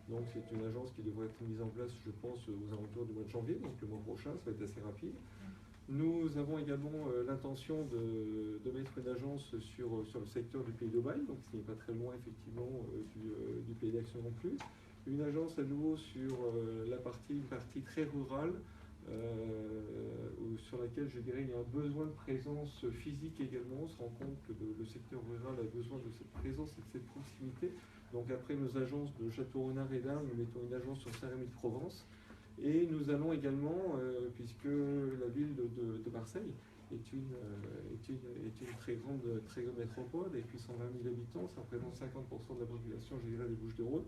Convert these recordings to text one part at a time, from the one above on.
Donc c'est une agence qui devrait être mise en place, je pense, aux alentours du mois de janvier, donc le mois prochain, ça va être assez rapide. Nous avons également l'intention de mettre une agence sur le secteur du pays d'Aubagne, donc ce n'est pas très loin effectivement du pays d'Action non plus. Une agence à nouveau sur une partie très rurale, sur laquelle je dirais il y a un besoin de présence physique également. On se rend compte que le secteur rural a besoin de cette présence et de cette proximité. Donc après nos agences de Château-Renard et d'Arles, nous mettons une agence sur Saint-Rémy-de-Provence. Et nous allons également, puisque la ville de Marseille est une très grande métropole, et puis 120 000 habitants, ça représente 50% de la population, je dirais, des Bouches-du-Rhône.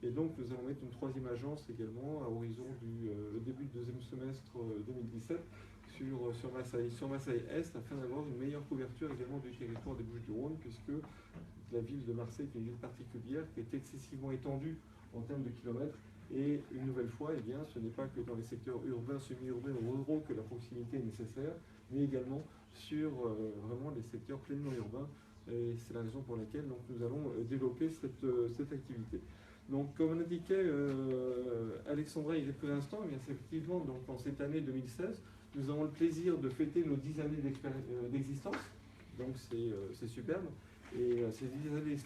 Et donc nous allons mettre une troisième agence également à horizon le début du deuxième semestre 2017 sur Marseille-Est, afin d'avoir une meilleure couverture également du territoire des Bouches-du-Rhône, puisque la ville de Marseille est une ville particulière qui est excessivement étendue en termes de kilomètres. Et une nouvelle fois, eh bien, ce n'est pas que dans les secteurs urbains, semi-urbains ou ruraux que la proximité est nécessaire, mais également sur vraiment les secteurs pleinement urbains. Et c'est la raison pour laquelle donc, nous allons développer cette activité. Donc, comme l'indiquait Alexandra il y a quelques instants, eh bien, c'est effectivement donc, en cette année 2016, nous avons le plaisir de fêter nos 10 années d'existence. Donc, c'est superbe. Et ces 10 années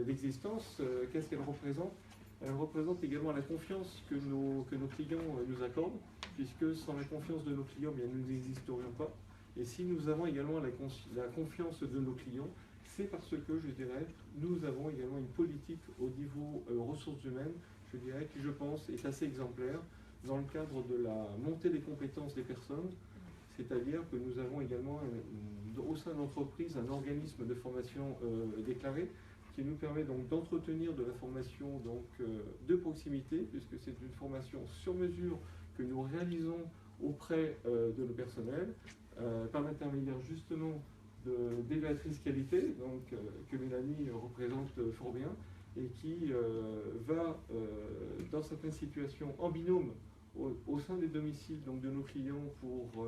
d'existence, qu'est-ce qu'elles représentent? Elle représente également la confiance que nos clients nous accordent, puisque sans la confiance de nos clients, bien, nous n'existerions pas. Et si nous avons également la confiance de nos clients, c'est parce que, je dirais, nous avons également une politique au niveau ressources humaines, je dirais, qui, je pense, est assez exemplaire dans le cadre de la montée des compétences des personnes. C'est-à-dire que nous avons également, au sein de l'entreprise, un organisme de formation déclaré, qui nous permet donc d'entretenir de la formation donc, de proximité, puisque c'est une formation sur mesure que nous réalisons auprès de nos personnels, par l'intermédiaire justement d'évaluatrices qualité, donc, que Mélanie représente fort bien, et qui va, dans certaines situations, en binôme, au sein des domiciles donc, de nos clients pour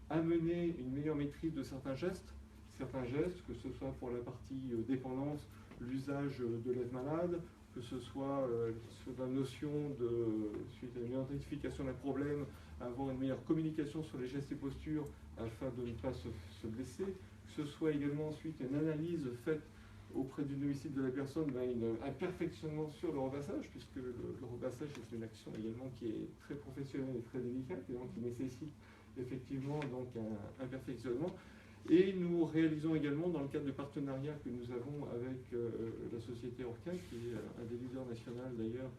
amener une meilleure maîtrise de certains gestes, que ce soit pour la partie dépendance, l'usage de l'aide-malade, que ce soit sur la notion suite à une identification d'un problème, avoir une meilleure communication sur les gestes et postures afin de ne pas se blesser, que ce soit également ensuite une analyse faite auprès du domicile de la personne, un perfectionnement sur le repassage, puisque le repassage est une action également qui est très professionnelle et très délicate, et donc qui nécessite effectivement donc un perfectionnement. Et nous réalisons également, dans le cadre de partenariats que nous avons avec la société Orca, qui est un des leaders nationaux d'ailleurs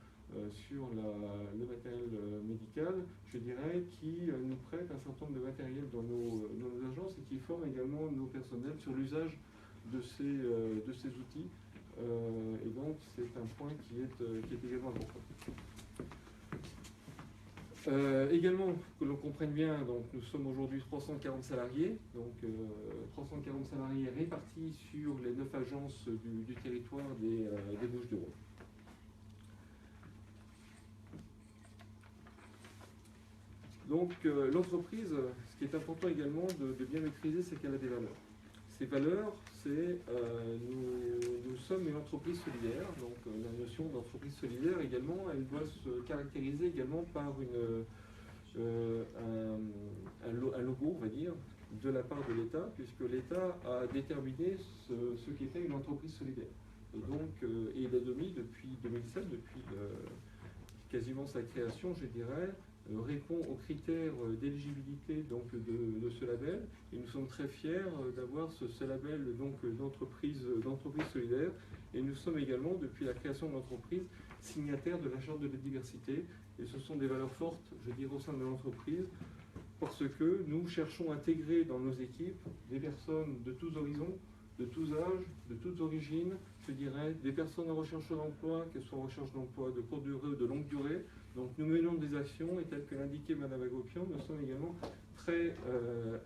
sur le matériel médical, je dirais, qui nous prête un certain nombre de matériel dans nos agences et qui forme également nos personnels sur l'usage de ces outils. Et donc c'est un point qui est également important. Également, que l'on comprenne bien, donc, nous sommes aujourd'hui 340 salariés, donc 340 salariés répartis sur les 9 agences du territoire des Bouches-du-Rhône. Donc l'entreprise, ce qui est important également de bien maîtriser, c'est qu'elle a des valeurs. Ces valeurs, c'est nous sommes une entreprise solidaire, donc la notion d'entreprise solidaire également, elle doit se caractériser également par un logo, on va dire, de la part de l'État, puisque l'État a déterminé ce qu'était une entreprise solidaire. Et donc, et il a mis depuis 2007, depuis quasiment sa création, je dirais, répond aux critères d'éligibilité de ce label, et nous sommes très fiers d'avoir ce label d'entreprise solidaire, et nous sommes également, depuis la création de l'entreprise, signataires de la charte de la diversité, et ce sont des valeurs fortes, je dirais, au sein de l'entreprise, parce que nous cherchons à intégrer dans nos équipes des personnes de tous horizons, de tous âges, de toutes origines, je dirais, des personnes en recherche d'emploi, qu'elles soient en recherche d'emploi de courte durée ou de longue durée. Donc nous menons des actions, et tel que l'indiquait Mme Agopian, nous sommes également très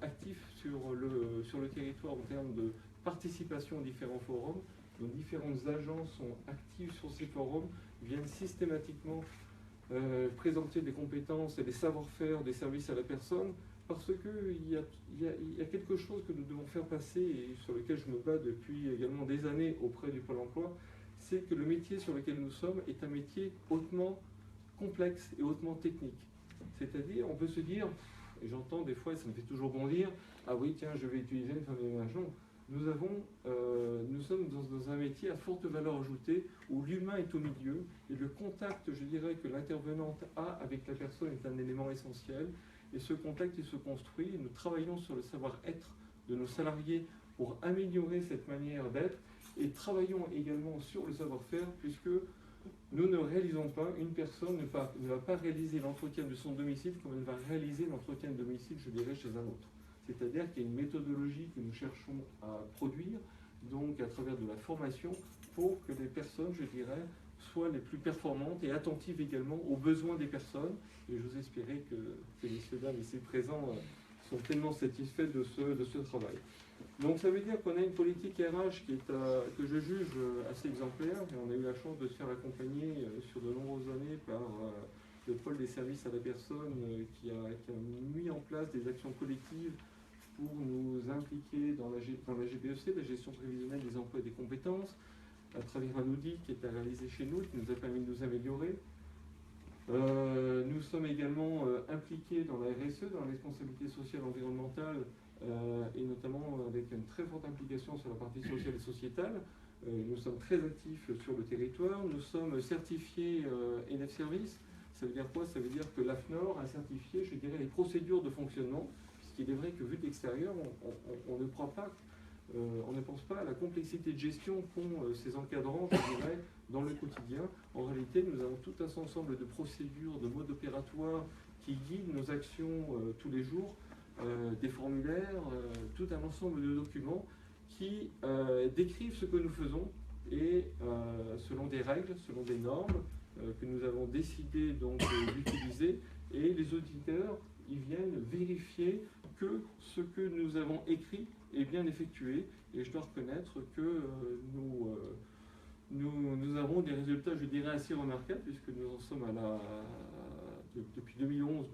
actifs sur le territoire en termes de participation aux différents forums. Nos différentes agences sont actives sur ces forums, viennent systématiquement présenter des compétences et des savoir-faire des services à la personne, parce qu'il y a quelque chose que nous devons faire passer, et sur lequel je me bats depuis également des années auprès du Pôle emploi, c'est que le métier sur lequel nous sommes est un métier hautement complexe et hautement technique. C'est-à-dire, on peut se dire, et j'entends des fois, et ça me fait toujours bondir, ah oui, tiens, je vais utiliser une femme de ménage. Non, nous sommes dans un métier à forte valeur ajoutée où l'humain est au milieu et le contact, je dirais, que l'intervenante a avec la personne est un élément essentiel. Et ce contact, il se construit. Nous travaillons sur le savoir-être de nos salariés pour améliorer cette manière d'être et travaillons également sur le savoir-faire puisque nous ne réalisons pas, une personne ne va pas réaliser l'entretien de son domicile comme elle va réaliser l'entretien de domicile, je dirais, chez un autre. C'est-à-dire qu'il y a une méthodologie que nous cherchons à produire, donc à travers de la formation, pour que les personnes, je dirais, soient les plus performantes et attentives également aux besoins des personnes. Et j'ose espérer que messieurs, dames ici présents sont pleinement satisfaits de ce travail. Donc ça veut dire qu'on a une politique RH que je juge assez exemplaire. Et on a eu la chance de se faire accompagner sur de nombreuses années par le pôle des services à la personne qui a mis en place des actions collectives pour nous impliquer dans la GPEC, la gestion prévisionnelle des emplois et des compétences, à travers un audit qui est à réaliser chez nous, qui nous a permis de nous améliorer. Nous sommes également impliqués dans la RSE, dans la responsabilité sociale et environnementale, et notamment avec une très forte implication sur la partie sociale et sociétale. Nous sommes très actifs sur le territoire. Nous sommes certifiés ENF Service. Ça veut dire quoi? Ça veut dire que l'AFNOR a certifié, je dirais, les procédures de fonctionnement, puisqu'il est vrai que vu de l'extérieur, on ne croit pas, on ne pense pas à la complexité de gestion qu'ont ces encadrants, je dirais, dans le quotidien. En réalité, nous avons tout un ensemble de procédures, de modes opératoires qui guident nos actions tous les jours, des formulaires, tout un ensemble de documents qui décrivent ce que nous faisons et selon des règles, selon des normes que nous avons décidé donc d'utiliser, et les auditeurs ils viennent vérifier que ce que nous avons écrit est bien effectué, et je dois reconnaître que nous avons des résultats, je dirais, assez remarquables, puisque nous en sommes depuis 2011,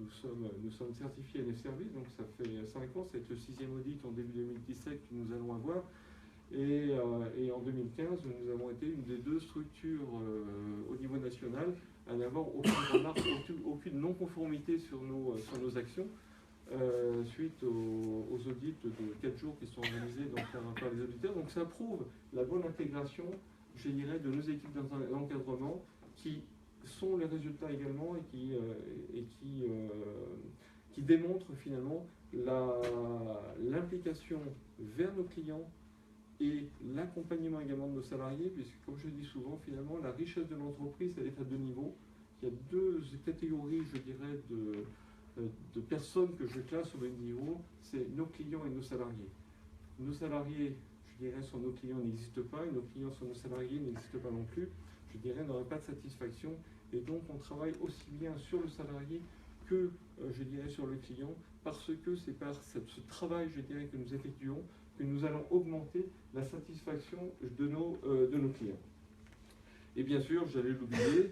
nous sommes certifiés NF Service, donc ça fait 5 ans, c'est le 6e audit en début 2017 que nous allons avoir. Et en 2015, nous avons été une des 2 structures au niveau national à n'avoir aucune remarque, aucune non-conformité sur nos actions, suite aux audits de 4 jours qui sont organisés donc, par les auditeurs. Donc ça prouve la bonne intégration, je dirais, de nos équipes d'encadrement qui sont les résultats également et qui démontrent finalement l'implication vers nos clients et l'accompagnement également de nos salariés, puisque comme je dis souvent, finalement, la richesse de l'entreprise, elle est à 2 niveaux. Il y a 2 catégories, je dirais, de personnes que je classe au même niveau, c'est nos clients et nos salariés. Nos salariés, je dirais, sans nos clients n'existent pas, et nos clients sans nos salariés n'existent pas non plus. Je dirais, n'aurait pas de satisfaction, et donc on travaille aussi bien sur le salarié que, je dirais, sur le client, parce que c'est par ce travail, je dirais, que nous effectuons, que nous allons augmenter la satisfaction de nos clients. Et bien sûr, j'allais l'oublier,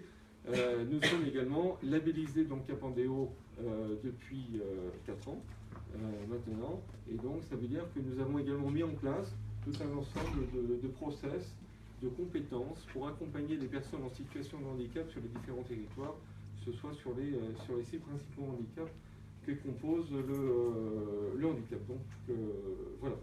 nous sommes également labellisés donc Capandéo depuis 4 ans maintenant, et donc ça veut dire que nous avons également mis en place tout un ensemble de process, de compétences pour accompagner les personnes en situation de handicap sur les différents territoires, que ce soit sur les 6 principaux handicaps que compose le handicap. Donc voilà.